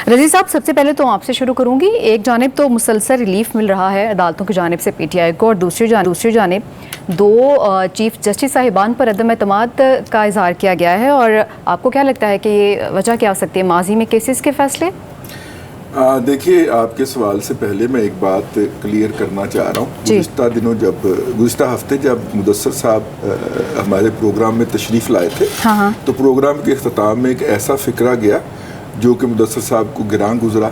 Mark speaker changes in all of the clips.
Speaker 1: رضی صاحب، سب سے پہلے تو آپ سے شروع کروں گی. ایک جانب تو مسلسل ریلیف مل رہا ہے عدالتوں کی جانب سے پی ٹی آئی کو، اور دوسری جانب دو چیف جسٹس صاحبان پر عدم اعتماد کا اظہار کیا گیا ہے. اور آپ کو کیا لگتا ہے کہ یہ وجہ کیا ہو سکتی ہے؟ ماضی میں کیسز کے فیصلے؟
Speaker 2: دیکھیے، آپ کے سوال سے پہلے میں ایک بات کلیئر کرنا چاہ رہا ہوں. گزشتہ ہفتے جب مدثر صاحب ہمارے پروگرام میں تشریف لائے تھے تو پروگرام کے اختتام میں ایک ایسا فقرہ گیا جو کہ مدثر صاحب کو گراں گزرا،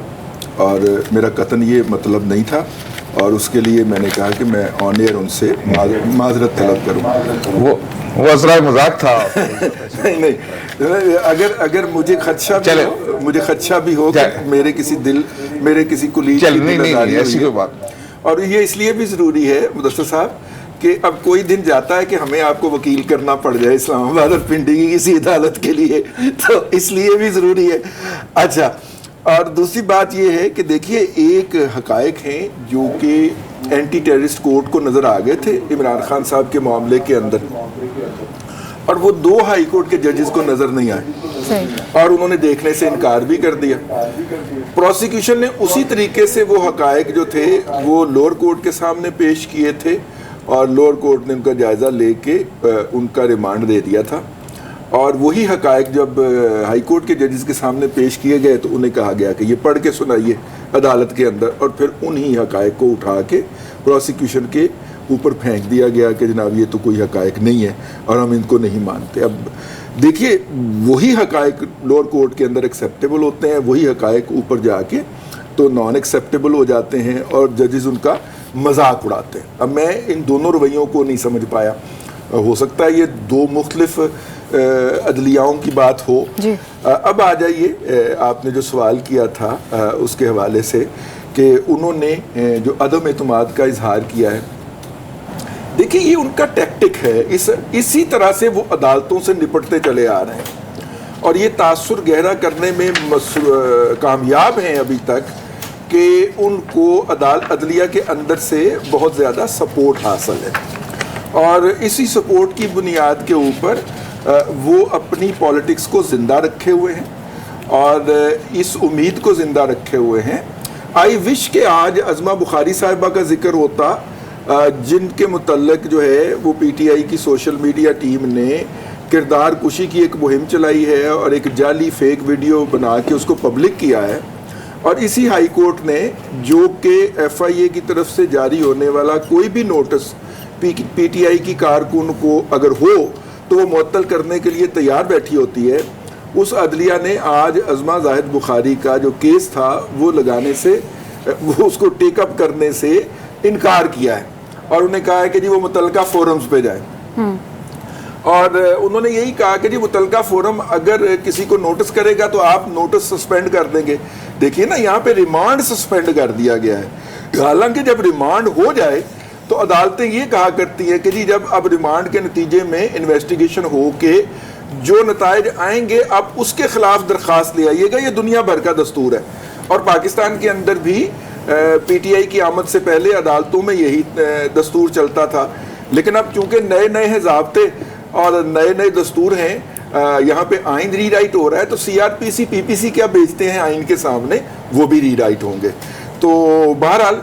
Speaker 2: اور میرا قطعاً یہ مطلب نہیں تھا، اور اس کے لیے میں نے کہا کہ میں آن ایئر ان سے معذرت طلب کروں.
Speaker 3: وہ اسرائے مذاق تھا.
Speaker 2: نہیں، اگر مجھے خدشہ بھی ہو کہ میرے کسی کلیگ کی
Speaker 3: ایسی کوئی بات.
Speaker 2: اور یہ اس لیے بھی ضروری ہے مدثر صاحب کہ اب کوئی دن جاتا ہے کہ ہمیں آپ کو وکیل کرنا پڑ جائے اسلام آباد اور پنڈی کی کسی عدالت کے لیے، تو اس لیے بھی ضروری ہے. اچھا، اور دوسری بات یہ ہے کہ دیکھیے، ایک حقائق ہیں جو کہ اینٹی ٹیررسٹ کورٹ کو نظر آ گئے تھے عمران خان صاحب کے معاملے کے اندر، اور وہ دو ہائی کورٹ کے ججز کو نظر نہیں آئے اور انہوں نے دیکھنے سے انکار بھی کر دیا. پروسیکیوشن نے اسی طریقے سے وہ حقائق جو تھے وہ لوور کورٹ کے سامنے پیش کیے تھے، اور لوور کورٹ نے ان کا جائزہ لے کے ان کا ریمانڈ دے دیا تھا. اور وہی حقائق جب ہائی کورٹ کے ججز کے سامنے پیش کیے گئے تو انہیں کہا گیا کہ یہ پڑھ کے سنائیے عدالت کے اندر، اور پھر انہی حقائق کو اٹھا کے پروسیکیوشن کے اوپر پھینک دیا گیا کہ جناب یہ تو کوئی حقائق نہیں ہے اور ہم ان کو نہیں مانتے. اب دیکھیے، وہی حقائق لوور کورٹ کے اندر ایکسیپٹیبل ہوتے ہیں، وہی حقائق اوپر جا کے تو نان ایکسیپٹیبل ہو جاتے ہیں اور ججز ان کا مذاق اڑاتے ہیں. اب میں ان دونوں رویوں کو نہیں سمجھ پایا. ہو سکتا ہے یہ دو مختلف عدلیاؤں کی بات ہو. اب آ جائیے، آپ نے جو سوال کیا تھا اس کے حوالے سے کہ انہوں نے جو عدم اعتماد کا اظہار کیا ہے، دیکھیے یہ ان کا ٹیکٹک ہے. اسی طرح سے وہ عدالتوں سے نپٹتے چلے آ رہے ہیں اور یہ تاثر گہرا کرنے میں کامیاب ہیں ابھی تک کہ ان کو عدلیہ کے اندر سے بہت زیادہ سپورٹ حاصل ہے، اور اسی سپورٹ کی بنیاد کے اوپر وہ اپنی پالیٹکس کو زندہ رکھے ہوئے ہیں اور اس امید کو زندہ رکھے ہوئے ہیں. آئی وش کہ آج عظمہ بخاری صاحبہ کا ذکر ہوتا، جن کے متعلق جو ہے وہ پی ٹی آئی کی سوشل میڈیا ٹیم نے کردار کشی کی ایک مہم چلائی ہے اور ایک جعلی فیک ویڈیو بنا کے اس کو پبلک کیا ہے. اور اسی ہائی کورٹ نے جو کہ ایف آئی اے کی طرف سے جاری ہونے والا کوئی بھی نوٹس پی ٹی آئی کی کارکن کو اگر ہو تو وہ معطل کرنے کے لیے تیار بیٹھی ہوتی ہے، اس عدلیہ نے آج عظمہ زاہد بخاری کا جو کیس تھا وہ لگانے سے، وہ اس کو ٹیک اپ کرنے سے انکار کیا ہے، اور انہیں کہا ہے کہ جی وہ متعلقہ فورمز پہ جائیں. اور انہوں نے یہی کہا کہ جی متعلقہ فورم اگر کسی کو نوٹس کرے گا تو آپ نوٹس سسپینڈ کر دیں گے. دیکھیے نا، یہاں پہ ریمانڈ سسپینڈ کر دیا گیا ہے. حالانکہ جب ریمانڈ ہو جائے تو عدالتیں یہ کہا کرتی ہیں کہ جی جب اب ریمانڈ کے نتیجے میں انویسٹیگیشن ہو کے جو نتائج آئیں گے اب اس کے خلاف درخواست لے آئیے گا. یہ دنیا بھر کا دستور ہے، اور پاکستان کے اندر بھی پی ٹی آئی کی آمد سے پہلے عدالتوں میں یہی دستور چلتا تھا. لیکن اب چونکہ نئے ہیں ضابطے اور نئے دستور ہیں، یہاں پہ آئین ری رائٹ ہو رہا ہے، تو سی آر پی سی پی پی سی کیا بیچتے ہیں آئین کے سامنے، وہ بھی ری رائٹ ہوں گے. تو بہرحال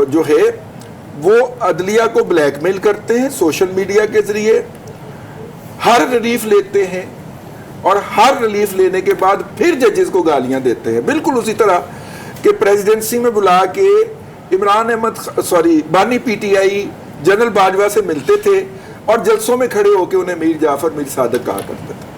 Speaker 2: جو ہے وہ عدلیہ کو بلیک میل کرتے ہیں سوشل میڈیا کے ذریعے، ہر ریلیف لیتے ہیں اور ہر ریلیف لینے کے بعد پھر ججز کو گالیاں دیتے ہیں. بالکل اسی طرح کہ پریزیڈنسی میں بلا کے بانی P T I general Bajwa سے ملتے تھے اور جلسوں میں کھڑے ہو کے انہیں میر جعفر میر صادق کہا کرتے تھے.